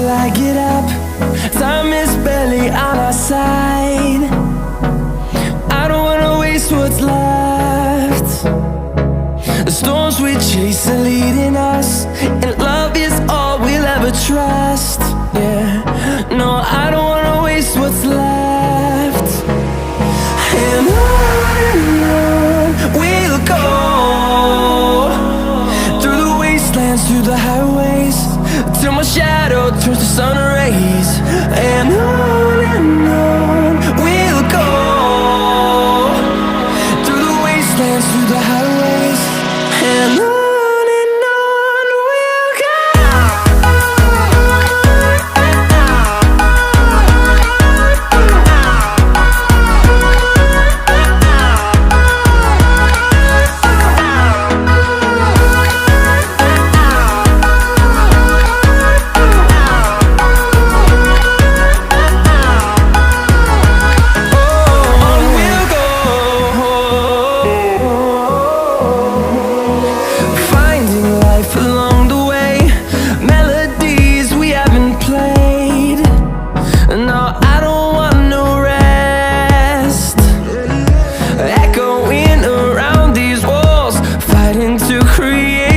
till I get up. Time is barely on our side. I don't wanna waste what's left. The storms we chase are leading us, and love is all we'll ever trust. Yeah, no, I don't wanna waste what's left. And on we'll go, through the wastelands, through the highways, till my shadow turns to sun rays. And on we'll go, through the wastelands, through the highways, and on we'll go. Along the way, melodies we haven't played. No, I don't want no rest. Echoing around these walls, fighting to create